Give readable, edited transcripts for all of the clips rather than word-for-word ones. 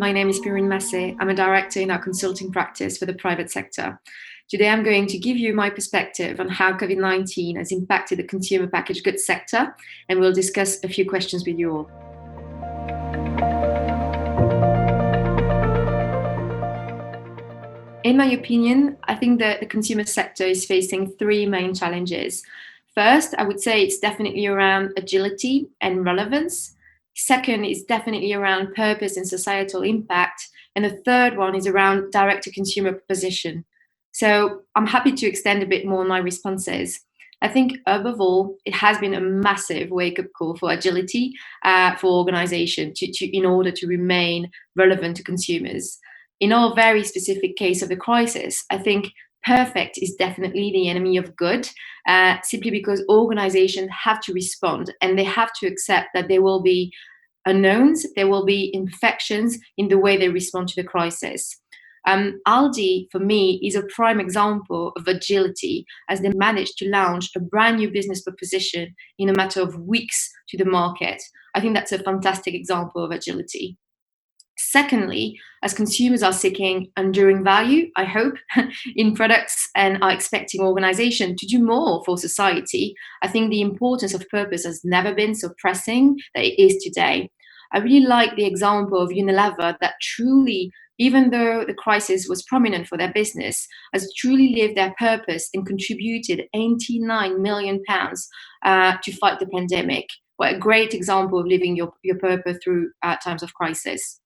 my name is Perrine Masset. I'm a director in our consulting practice for the private sector. Today, I'm going to give you my perspective on how COVID-19 has impacted the consumer packaged goods sector, and we'll discuss a few questions with you all. In my opinion, I think that the consumer sector is facing three main challenges. First, I would say it's definitely around agility and relevance. Second is definitely around purpose and societal impact. And the third one is around direct-to-consumer proposition. So I'm happy to extend a bit more on my responses. I think above all, it has been a massive wake-up call for agility for organization in order to remain relevant to consumers. In our very specific case of the crisis, I think perfect is definitely the enemy of good, simply because organizations have to respond and they have to accept that there will be unknowns, there will be imperfections in the way they respond to the crisis. Aldi, for me, is a prime example of agility as they managed to launch a brand new business proposition in a matter of weeks to the market. I think that's a fantastic example of agility. Secondly, as consumers are seeking enduring value, I hope, in products and are expecting organization to do more for society, I think the importance of purpose has never been so pressing that it is today. I really like the example of Unilever that truly, even though the crisis was prominent for their business, has truly lived their purpose and contributed £89 million to fight the pandemic. What a great example of living your purpose through times of crisis.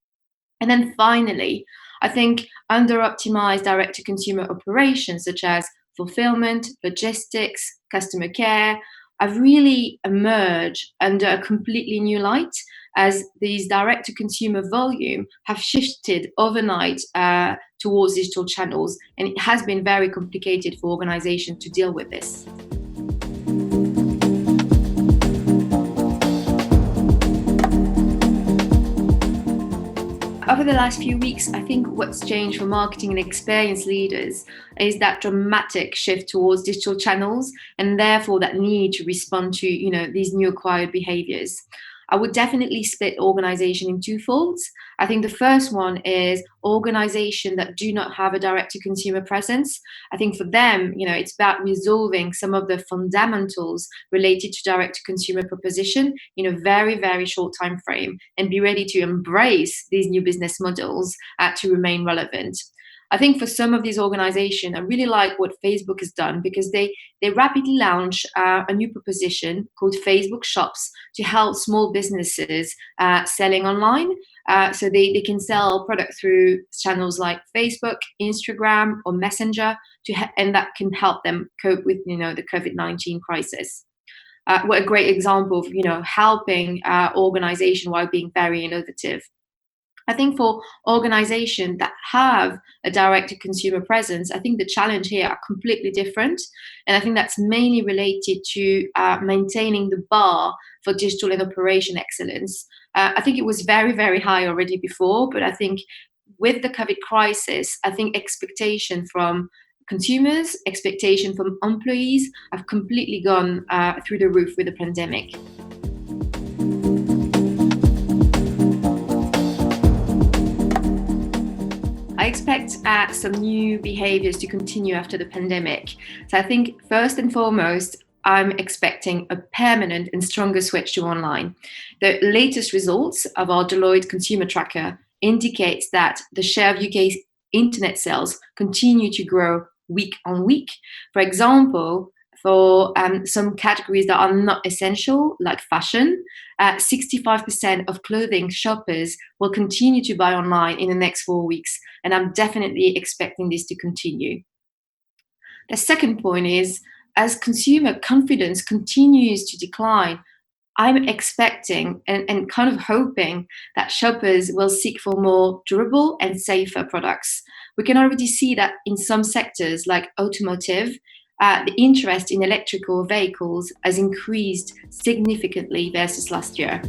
And then finally, I think under-optimized direct-to-consumer operations such as fulfillment, logistics, customer care have really emerged under a completely new light as these direct-to-consumer volume have shifted overnight towards digital channels. And it has been very complicated for organizations to deal with this. Over the last few weeks, I think what's changed for marketing and experience leaders is that dramatic shift towards digital channels and therefore that need to respond to, these new acquired behaviors. I would definitely split organization in two folds. I think the first one is organization that do not have a direct-to-consumer presence. I think for them, it's about resolving some of the fundamentals related to direct-to-consumer proposition in a very, very short time frame and be ready to embrace these new business models to remain relevant. I think for some of these organizations, I really like what Facebook has done because they rapidly launched a new proposition called Facebook Shops to help small businesses selling online. So they can sell products through channels like Facebook, Instagram, or Messenger, and that can help them cope with the COVID-19 crisis. What a great example of helping organization while being very innovative. I think for organizations that have a direct-to-consumer presence, I think the challenge here are completely different. And I think that's mainly related to maintaining the bar for digital and operation excellence. I think it was very, very high already before, but I think with the COVID crisis, I think expectation from consumers, expectation from employees have completely gone through the roof with the pandemic. I expect some new behaviors to continue after the pandemic. So I think first and foremost, I'm expecting a permanent and stronger switch to online. The latest results of our Deloitte Consumer Tracker indicates that the share of UK internet sales continue to grow week on week. For example, for some categories that are not essential, like fashion, 65% of clothing shoppers will continue to buy online in the next 4 weeks. And I'm definitely expecting this to continue. The second point is, as consumer confidence continues to decline, I'm expecting and kind of hoping that shoppers will seek for more durable and safer products. We can already see that in some sectors like automotive, the interest in electrical vehicles has increased significantly versus last year.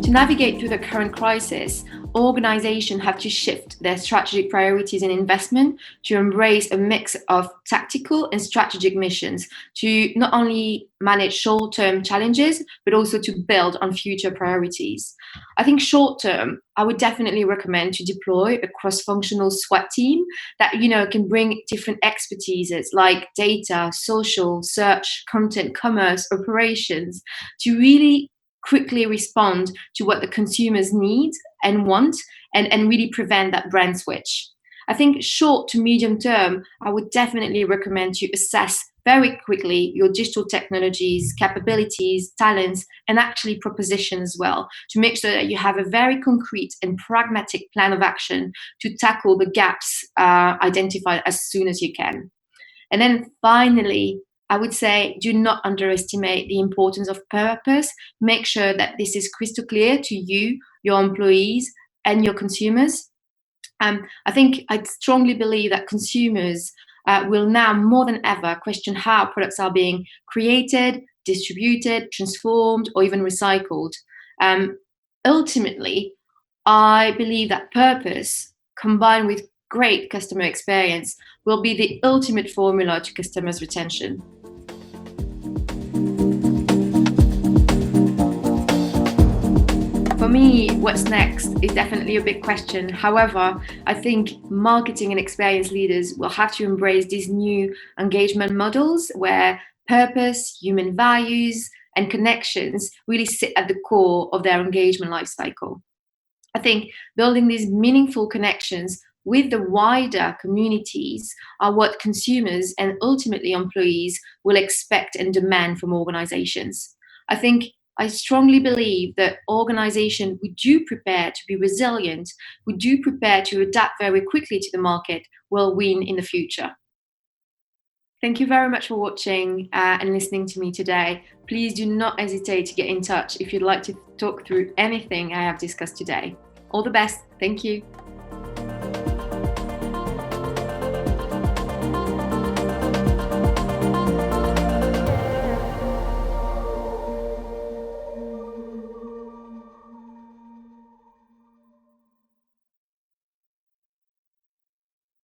To navigate through the current crisis, organizations have to shift their strategic priorities and investment to embrace a mix of tactical and strategic missions to not only manage short-term challenges, but also to build on future priorities. I think short-term, I would definitely recommend to deploy a cross-functional SWAT team that, can bring different expertises like data, social, search, content, commerce, operations to really quickly respond to what the consumers need and want, and really prevent that brand switch. I think short to medium term, I would definitely recommend to assess very quickly your digital technologies, capabilities, talents, and actually proposition as well, to make sure that you have a very concrete and pragmatic plan of action to tackle the gaps identified as soon as you can. And then finally, I would say do not underestimate the importance of purpose. Make sure that this is crystal clear to you, your employees, and your consumers. I think I strongly believe that consumers will now more than ever question how products are being created, distributed, transformed, or even recycled. Ultimately, I believe that purpose combined with great customer experience will be the ultimate formula to customers' retention. For me, what's next is definitely a big question. However, I think marketing and experience leaders will have to embrace these new engagement models where purpose, human values, and connections really sit at the core of their engagement lifecycle. I think building these meaningful connections with the wider communities are what consumers and ultimately employees will expect and demand from organizations. I strongly believe that organizations who do prepare to be resilient, who do prepare to adapt very quickly to the market, will win in the future. Thank you very much for watching and listening to me today. Please do not hesitate to get in touch if you'd like to talk through anything I have discussed today. All the best. Thank you.